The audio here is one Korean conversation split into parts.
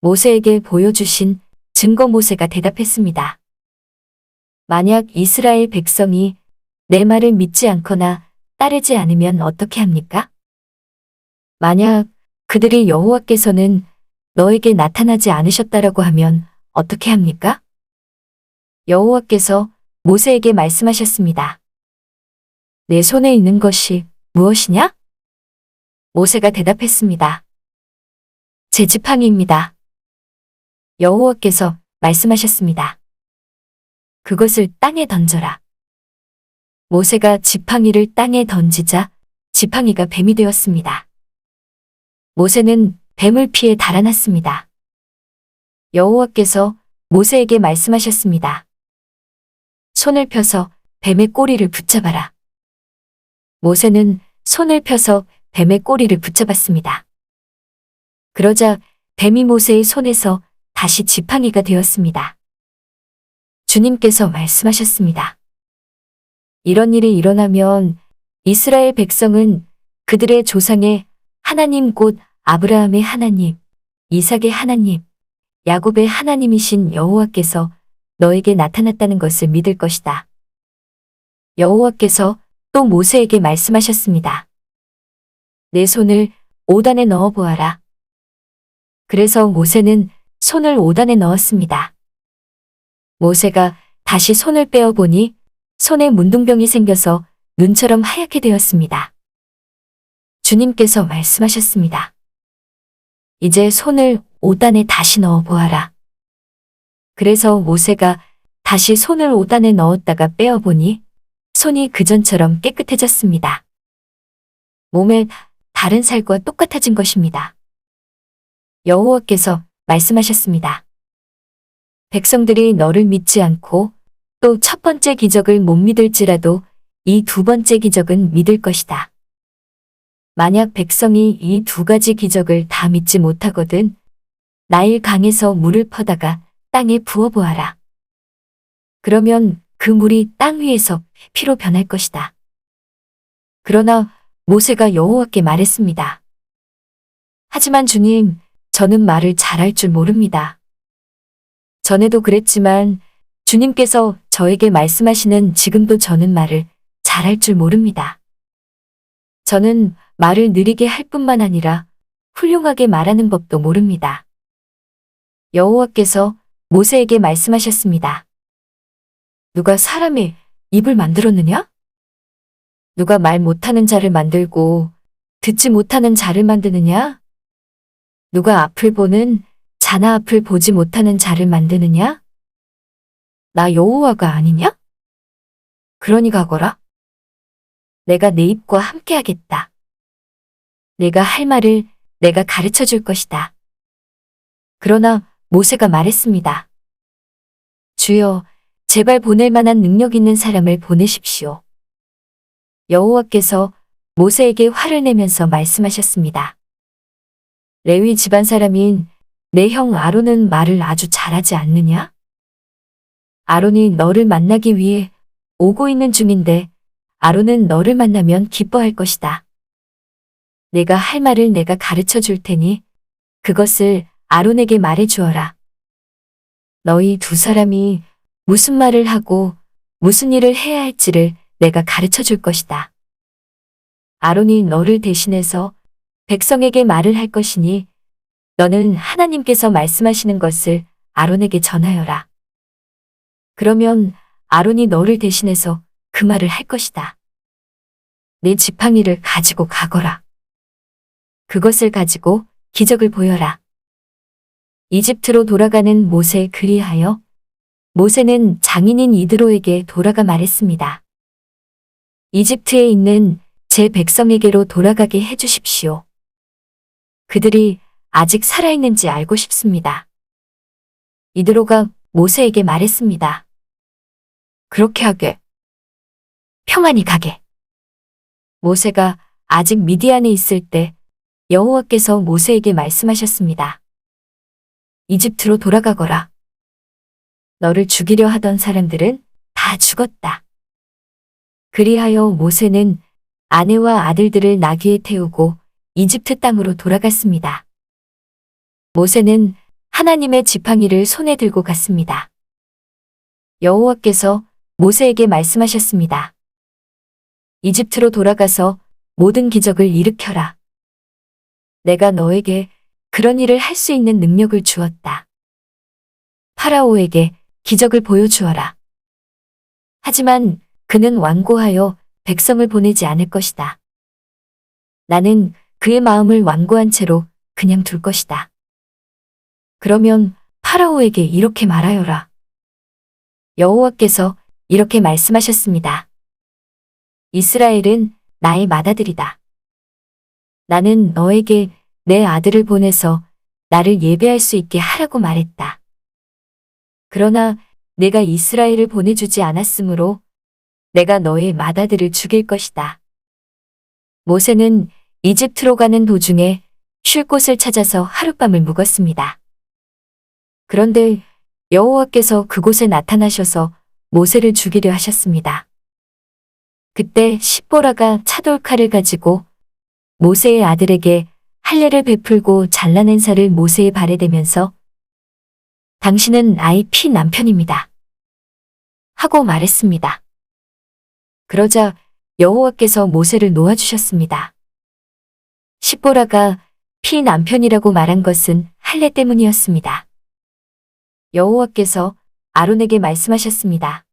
모세에게 보여주신 증거. 모세가 대답했습니다. 만약 이스라엘 백성이 내 말을 믿지 않거나 따르지 않으면 어떻게 합니까? 만약 그들이 여호와께서는 너에게 나타나지 않으셨다라고 하면 어떻게 합니까? 여호와께서 모세에게 말씀하셨습니다. 내 손에 있는 것이 무엇이냐? 모세가 대답했습니다. 제 지팡이입니다. 여호와께서 말씀하셨습니다. 그것을 땅에 던져라. 모세가 지팡이를 땅에 던지자 지팡이가 뱀이 되었습니다. 모세는 뱀을 피해 달아났습니다. 여호와께서 모세에게 말씀하셨습니다. 손을 펴서 뱀의 꼬리를 붙잡아라. 모세는 손을 펴서 뱀의 꼬리를 붙잡았습니다. 그러자 뱀이 모세의 손에서 다시 지팡이가 되었습니다. 주님께서 말씀하셨습니다. 이런 일이 일어나면 이스라엘 백성은 그들의 조상의 하나님 곧 아브라함의 하나님, 이삭의 하나님, 야곱의 하나님이신 여호와께서 너에게 나타났다는 것을 믿을 것이다. 여호와께서 또 모세에게 말씀하셨습니다. 내 손을 오단에 넣어 보아라. 그래서 모세는 손을 오단에 넣었습니다. 모세가 다시 손을 빼어 보니 손에 문둥병이 생겨서 눈처럼 하얗게 되었습니다. 주님께서 말씀하셨습니다. 이제 손을 오단에 다시 넣어 보아라. 그래서 모세가 다시 손을 오단에 넣었다가 빼어 보니 손이 그전처럼 깨끗해졌습니다. 몸에 다른 살과 똑같아진 것입니다. 여호와께서 말씀하셨습니다. 백성들이 너를 믿지 않고 또 첫 번째 기적을 못 믿을지라도 이 두 번째 기적은 믿을 것이다. 만약 백성이 이 두 가지 기적을 다 믿지 못하거든 나일 강에서 물을 퍼다가 땅에 부어보아라. 그러면 그 물이 땅 위에서 피로 변할 것이다. 그러나 모세가 여호와께 말했습니다. 하지만 주님, 저는 말을 잘할 줄 모릅니다. 전에도 그랬지만 주님께서 저에게 말씀하시는 지금도 저는 말을 잘할 줄 모릅니다. 저는 말을 느리게 할 뿐만 아니라 훌륭하게 말하는 법도 모릅니다. 여호와께서 모세에게 말씀하셨습니다. 누가 사람의 입을 만들었느냐? 누가 말 못하는 자를 만들고 듣지 못하는 자를 만드느냐? 누가 앞을 보는 자나 앞을 보지 못하는 자를 만드느냐? 나 여호와가 아니냐? 그러니 가거라. 내가 내 입과 함께 하겠다. 내가 할 말을 내가 가르쳐 줄 것이다. 그러나 모세가 말했습니다. 주여, 제발 보낼 만한 능력 있는 사람을 보내십시오. 여호와께서 모세에게 화를 내면서 말씀하셨습니다. 레위 집안 사람인 내 형 아론은 말을 아주 잘하지 않느냐? 아론이 너를 만나기 위해 오고 있는 중인데 아론은 너를 만나면 기뻐할 것이다. 내가 할 말을 내가 가르쳐 줄 테니 그것을 아론에게 말해 주어라. 너희 두 사람이 무슨 말을 하고 무슨 일을 해야 할지를 내가 가르쳐 줄 것이다. 아론이 너를 대신해서 백성에게 말을 할 것이니 너는 하나님께서 말씀하시는 것을 아론에게 전하여라. 그러면 아론이 너를 대신해서 그 말을 할 것이다. 내 지팡이를 가지고 가거라. 그것을 가지고 기적을 보여라. 이집트로 돌아가는 모세. 그리하여 모세는 장인인 이드로에게 돌아가 말했습니다. 이집트에 있는 제 백성에게로 돌아가게 해주십시오. 그들이 아직 살아있는지 알고 싶습니다. 이드로가 모세에게 말했습니다. 그렇게 하게. 평안히 가게. 모세가 아직 미디안에 있을 때 여호와께서 모세에게 말씀하셨습니다. 이집트로 돌아가거라. 너를 죽이려 하던 사람들은 다 죽었다. 그리하여 모세는 아내와 아들들을 나귀에 태우고 이집트 땅으로 돌아갔습니다. 모세는 하나님의 지팡이를 손에 들고 갔습니다. 여호와께서 모세에게 말씀하셨습니다. 이집트로 돌아가서 모든 기적을 일으켜라. 내가 너에게 그런 일을 할 수 있는 능력을 주었다. 파라오에게 기적을 보여주어라. 하지만 그는 완고하여 백성을 보내지 않을 것이다. 나는 그의 마음을 완고한 채로 그냥 둘 것이다. 그러면 파라오에게 이렇게 말하여라. 여호와께서 이렇게 말씀하셨습니다. 이스라엘은 나의 맏아들이다. 나는 너에게 내 아들을 보내서 나를 예배할 수 있게 하라고 말했다. 그러나 내가 이스라엘을 보내주지 않았으므로 내가 너의 맏아들을 죽일 것이다. 모세는 이집트로 가는 도중에 쉴 곳을 찾아서 하룻밤을 묵었습니다. 그런데 여호와께서 그곳에 나타나셔서 모세를 죽이려 하셨습니다. 그때 십보라가 차돌칼을 가지고 모세의 아들에게 할례를 베풀고 잘라낸 살을 모세의 발에 대면서 당신은 나의 피 남편입니다. 하고 말했습니다. 그러자 여호와께서 모세를 놓아주셨습니다. 십보라가 피 남편이라고 말한 것은 할례 때문이었습니다. 여호와께서 아론에게 말씀하셨습니다.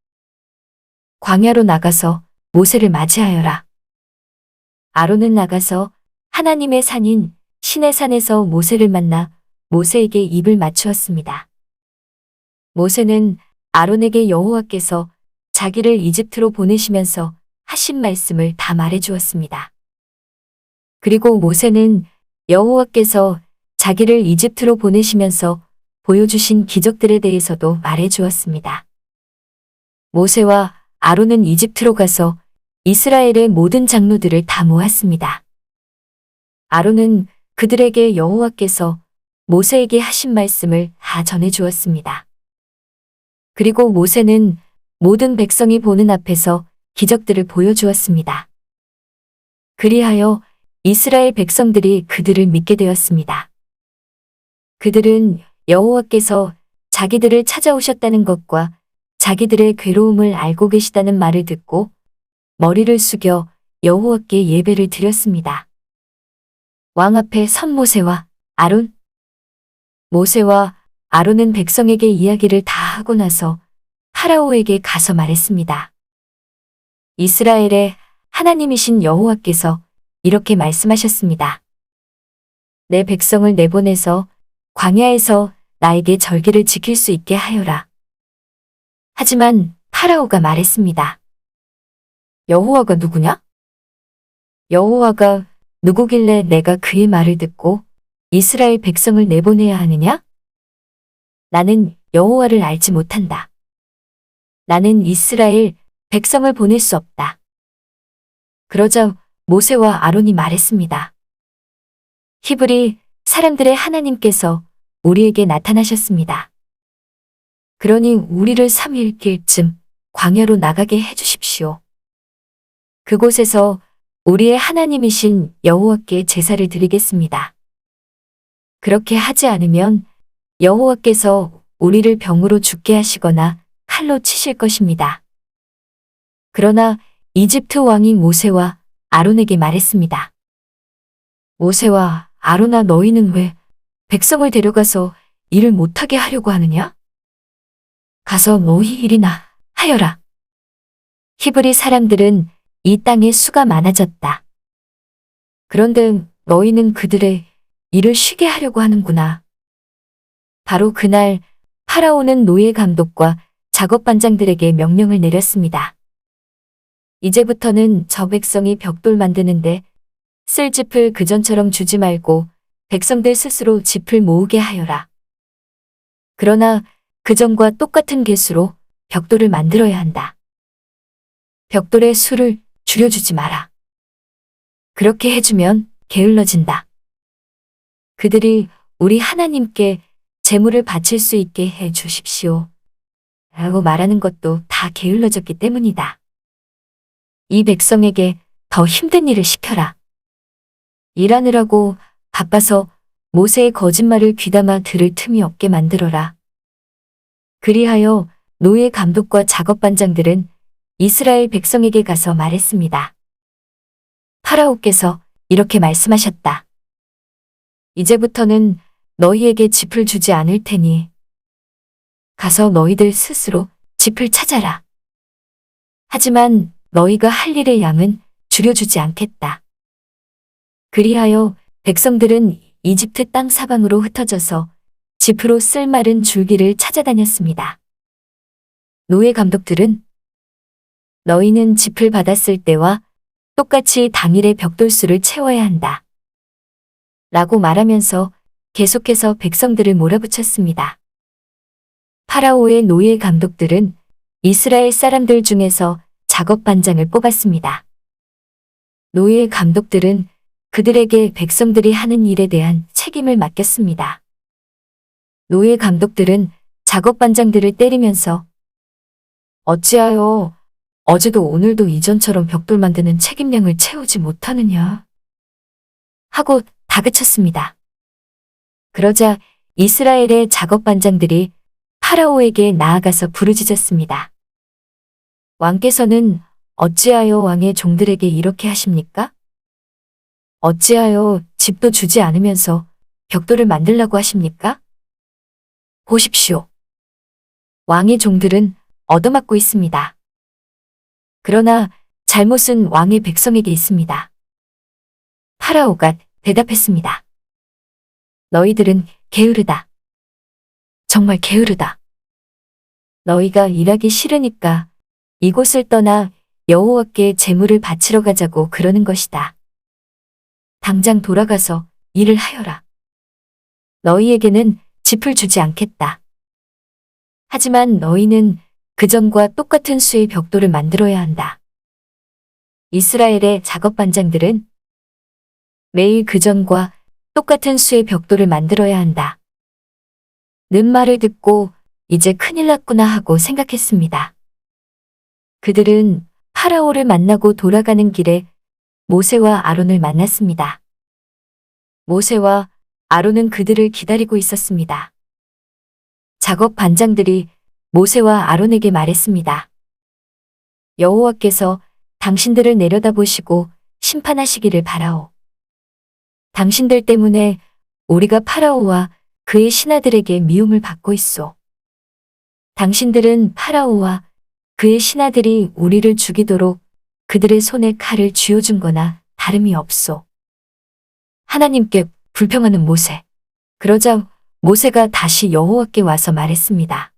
광야로 나가서 모세를 맞이하여라. 아론은 나가서 하나님의 산인 시내산에서 모세를 만나 모세에게 입을 맞추었습니다. 모세는 아론에게 여호와께서 자기를 이집트로 보내시면서 하신 말씀을 다 말해주었습니다. 그리고 모세는 여호와께서 자기를 이집트로 보내시면서 보여주신 기적들에 대해서도 말해주었습니다. 모세와 아론은 이집트로 가서 이스라엘의 모든 장로들을 다 모았습니다. 아론은 그들에게 여호와께서 모세에게 하신 말씀을 다 전해주었습니다. 그리고 모세는 모든 백성이 보는 앞에서 기적들을 보여주었습니다. 그리하여 이스라엘 백성들이 그들을 믿게 되었습니다. 그들은 여호와께서 자기들을 찾아오셨다는 것과 자기들의 괴로움을 알고 계시다는 말을 듣고 머리를 숙여 여호와께 예배를 드렸습니다. 왕 앞에 선 모세와 아론. 모세와 아론은 백성에게 이야기를 다 하고 나서 파라오에게 가서 말했습니다. 이스라엘의 하나님이신 여호와께서 이렇게 말씀하셨습니다. 내 백성을 내보내서 광야에서 나에게 절기를 지킬 수 있게 하여라. 하지만 파라오가 말했습니다. 여호와가 누구냐? 여호와가 누구길래 내가 그의 말을 듣고 이스라엘 백성을 내보내야 하느냐? 나는 여호와를 알지 못한다. 나는 이스라엘 백성을 보낼 수 없다. 그러자 모세와 아론이 말했습니다. 히브리 사람들의 하나님께서 우리에게 나타나셨습니다. 그러니 우리를 3일길쯤 광야로 나가게 해주십시오. 그곳에서 우리의 하나님이신 여호와께 제사를 드리겠습니다. 그렇게 하지 않으면 여호와께서 우리를 병으로 죽게 하시거나 칼로 치실 것입니다. 그러나 이집트 왕이 모세와 아론에게 말했습니다. 모세와 아론아, 너희는 왜 백성을 데려가서 일을 못하게 하려고 하느냐? 가서 너희 일이나 하여라. 히브리 사람들은 이 땅에 수가 많아졌다. 그런데 너희는 그들의 일을 쉬게 하려고 하는구나. 바로 그날 파라오는 노예 감독과 작업반장들에게 명령을 내렸습니다. 이제부터는 저 백성이 벽돌 만드는데 쓸 짚을 그전처럼 주지 말고 백성들 스스로 짚을 모으게 하여라. 그러나 그전과 똑같은 개수로 벽돌을 만들어야 한다. 벽돌의 수를 줄여주지 마라. 그렇게 해주면 게을러진다. 그들이 우리 하나님께 제물을 바칠 수 있게 해 주십시오. 라고 말하는 것도 다 게을러졌기 때문이다. 이 백성에게 더 힘든 일을 시켜라. 일하느라고 바빠서 모세의 거짓말을 귀담아 들을 틈이 없게 만들어라. 그리하여 노예 감독과 작업반장들은 이스라엘 백성에게 가서 말했습니다. 파라오께서 이렇게 말씀하셨다. 이제부터는 너희에게 짚을 주지 않을 테니 가서 너희들 스스로 짚을 찾아라. 하지만 너희가 할 일의 양은 줄여주지 않겠다. 그리하여 백성들은 이집트 땅 사방으로 흩어져서 짚으로 쓸 마른 줄기를 찾아다녔습니다. 노예 감독들은 너희는 짚을 받았을 때와 똑같이 당일의 벽돌수를 채워야 한다. 라고 말하면서 계속해서 백성들을 몰아붙였습니다. 파라오의 노예 감독들은 이스라엘 사람들 중에서 작업반장을 뽑았습니다. 노예 감독들은 그들에게 백성들이 하는 일에 대한 책임을 맡겼습니다. 노예 감독들은 작업반장들을 때리면서 어찌하여 어제도 오늘도 이전처럼 벽돌 만드는 책임량을 채우지 못하느냐 하고 다그쳤습니다. 그러자 이스라엘의 작업반장들이 파라오에게 나아가서 부르짖었습니다. 왕께서는 어찌하여 왕의 종들에게 이렇게 하십니까? 어찌하여 집도 주지 않으면서 벽돌을 만들라고 하십니까? 보십시오. 왕의 종들은 얻어맞고 있습니다. 그러나 잘못은 왕의 백성에게 있습니다. 파라오가 대답했습니다. 너희들은 게으르다. 정말 게으르다. 너희가 일하기 싫으니까 이곳을 떠나 여호와께 제물을 바치러 가자고 그러는 것이다. 당장 돌아가서 일을 하여라. 너희에게는 짚을 주지 않겠다. 하지만 너희는 그전과 똑같은 수의 벽돌을 만들어야 한다. 이스라엘의 작업반장들은 매일 그전과 똑같은 수의 벽돌을 만들어야 한다. 는 말을 듣고 이제 큰일 났구나 하고 생각했습니다. 그들은 파라오를 만나고 돌아가는 길에 모세와 아론을 만났습니다. 모세와 아론은 그들을 기다리고 있었습니다. 작업 반장들이 모세와 아론에게 말했습니다. 여호와께서 당신들을 내려다보시고 심판하시기를 바라오. 당신들 때문에 우리가 파라오와 그의 신하들에게 미움을 받고 있소. 당신들은 파라오와 그의 신하들이 우리를 죽이도록 그들의 손에 칼을 쥐어준 거나 다름이 없소. 하나님께 불평하는 모세. 그러자 모세가 다시 여호와께 와서 말했습니다.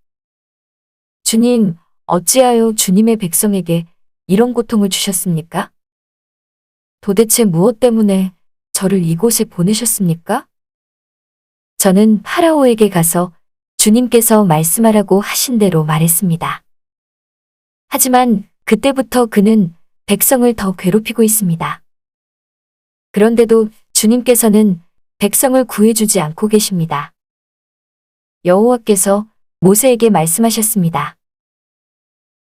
주님, 어찌하여 주님의 백성에게 이런 고통을 주셨습니까? 도대체 무엇 때문에 저를 이곳에 보내셨습니까? 저는 파라오에게 가서 주님께서 말씀하라고 하신 대로 말했습니다. 하지만 그때부터 그는 백성을 더 괴롭히고 있습니다. 그런데도 주님께서는 백성을 구해주지 않고 계십니다. 여호와께서 모세에게 말씀하셨습니다.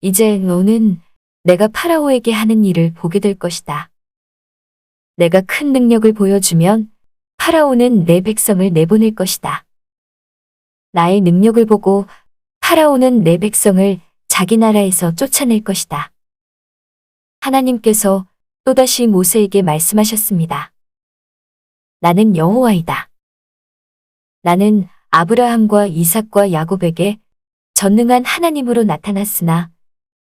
이제 너는 내가 파라오에게 하는 일을 보게 될 것이다. 내가 큰 능력을 보여주면 파라오는 내 백성을 내보낼 것이다. 나의 능력을 보고 파라오는 내 백성을 자기 나라에서 쫓아낼 것이다. 하나님께서 또다시 모세에게 말씀하셨습니다. 나는 여호와이다. 나는 아브라함과 이삭과 야곱에게 전능한 하나님으로 나타났으나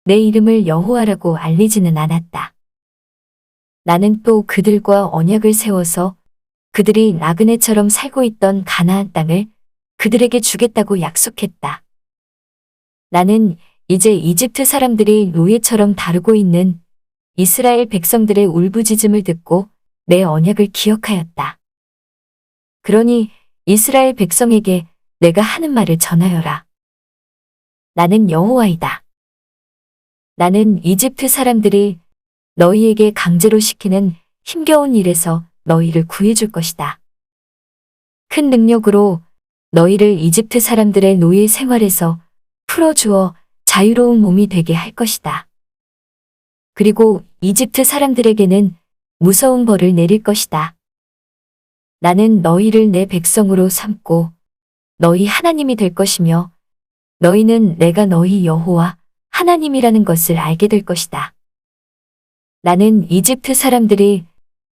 내 이름을 여호와라고 알리지는 않았다. 나는 또 그들과 언약을 세워서 그들이 나그네처럼 살고 있던 가나안 땅을 그들에게 주겠다고 약속했다. 나는 이제 이집트 사람들이 노예처럼 다루고 있는 이스라엘 백성들의 울부짖음을 듣고 내 언약을 기억하였다. 그러니 이스라엘 백성에게 내가 하는 말을 전하여라. 나는 여호와이다. 나는 이집트 사람들이 너희에게 강제로 시키는 힘겨운 일에서 너희를 구해줄 것이다. 큰 능력으로 너희를 이집트 사람들의 노예 생활에서 풀어주어 자유로운 몸이 되게 할 것이다. 그리고 이집트 사람들에게는 무서운 벌을 내릴 것이다. 나는 너희를 내 백성으로 삼고 너희 하나님이 될 것이며 너희는 내가 너희 여호와 하나님이라는 것을 알게 될 것이다. 나는 이집트 사람들이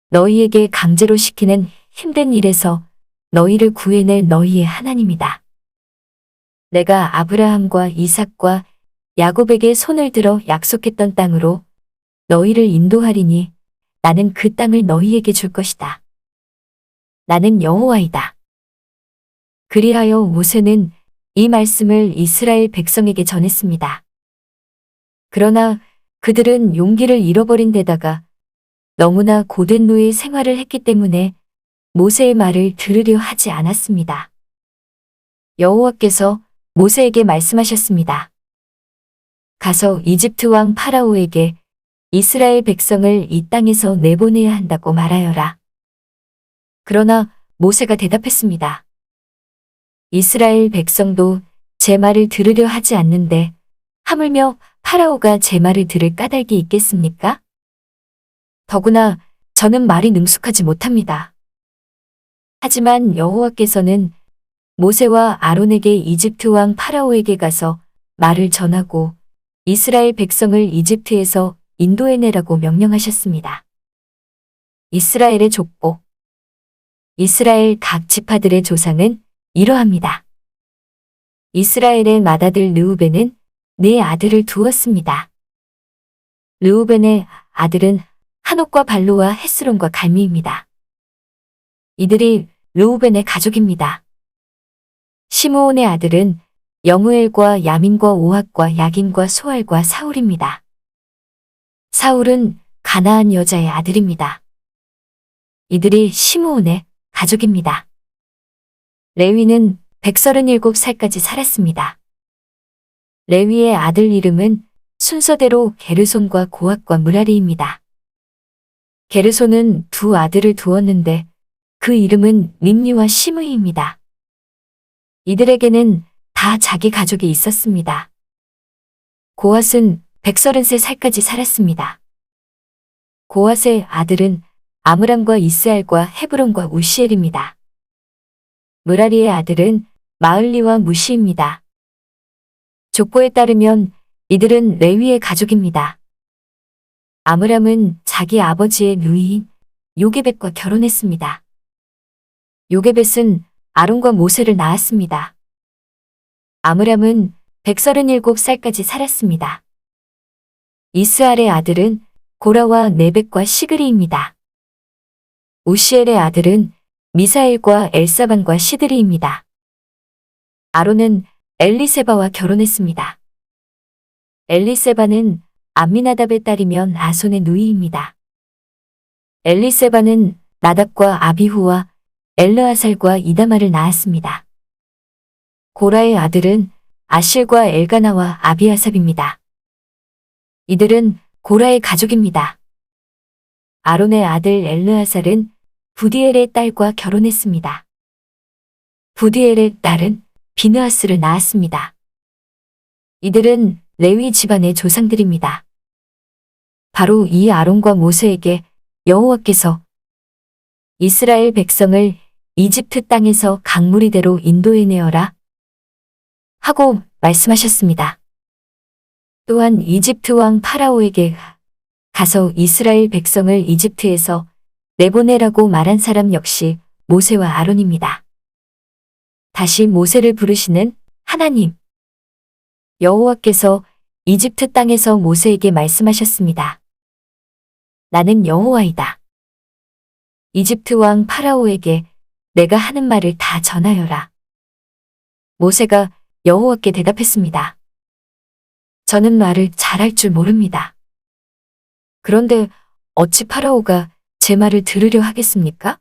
너희에게 강제로 시키는 힘든 일에서 너희를 구해낼 너희의 하나님이다. 내가 아브라함과 이삭과 야곱에게 손을 들어 약속했던 땅으로 너희를 인도하리니 나는 그 땅을 너희에게 줄 것이다. 나는 여호와이다. 그리하여 모세는 이 말씀을 이스라엘 백성에게 전했습니다. 그러나 그들은 용기를 잃어버린 데다가 너무나 고된 노예 생활을 했기 때문에 모세의 말을 들으려 하지 않았습니다. 여호와께서 모세에게 말씀하셨습니다. 가서 이집트 왕 파라오에게 이스라엘 백성을 이 땅에서 내보내야 한다고 말하여라. 그러나 모세가 대답했습니다. 이스라엘 백성도 제 말을 들으려 하지 않는데 하물며 파라오가 제 말을 들을 까닭이 있겠습니까? 더구나 저는 말이 능숙하지 못합니다. 하지만 여호와께서는 모세와 아론에게 이집트 왕 파라오에게 가서 말을 전하고 이스라엘 백성을 이집트에서 인도해내라고 명령하셨습니다. 이스라엘의 족보. 이스라엘 각 지파들의 조상은 이러합니다. 이스라엘의 맏아들 르우벤은 네 아들을 두었습니다. 르우벤의 아들은 한옥과 발로와 헤스론과 갈미입니다. 이들이 르우벤의 가족입니다. 시므온의 아들은 여무엘과 야민과 오핫과 야긴과 소알과 사울입니다. 사울은 가나안 여자의 아들입니다. 이들이 시므온의 가족입니다. 레위는 137살까지 살았습니다. 레위의 아들 이름은 순서대로 게르손과 고핫과 무라리입니다. 게르손은 두 아들을 두었는데 그 이름은 림니와 시므이입니다. 이들에게는 다 자기 가족이 있었습니다. 고핫은 133살까지 살았습니다. 고핫의 아들은 아므람과 이스알과 헤브론과 우시엘입니다. 무라리의 아들은 마을리와 무시입니다. 족보에 따르면 이들은 레위의 가족입니다. 아므람은 자기 아버지의 누이인 요게벳과 결혼했습니다. 요게벳은 아론과 모세를 낳았습니다. 아므람은 137살까지 살았습니다. 이스알의 아들은 고라와 네벡과 시그리입니다. 우시엘의 아들은 미사엘과 엘사반과 시드리입니다. 아론은 엘리세바와 결혼했습니다. 엘리세바는 암미나답의 딸이면 아손의 누이입니다. 엘리세바는 나답과 아비후와 엘르아살과 이다마를 낳았습니다. 고라의 아들은 아실과 엘가나와 아비아삽입니다. 이들은 고라의 가족입니다. 아론의 아들 엘르아살은 부디엘의 딸과 결혼했습니다. 부디엘의 딸은 비느하스를 낳았습니다. 이들은 레위 집안의 조상들입니다. 바로 이 아론과 모세에게 여호와께서 이스라엘 백성을 이집트 땅에서 강무리대로 인도해내어라 하고 말씀하셨습니다. 또한 이집트 왕 파라오에게 가서 이스라엘 백성을 이집트에서 내보내라고 말한 사람 역시 모세와 아론입니다. 다시 모세를 부르시는 하나님. 여호와께서 이집트 땅에서 모세에게 말씀하셨습니다. 나는 여호와이다. 이집트 왕 파라오에게 내가 하는 말을 다 전하여라. 모세가 여호와께 대답했습니다. 저는 말을 잘할 줄 모릅니다. 그런데 어찌 파라오가 제 말을 들으려 하겠습니까?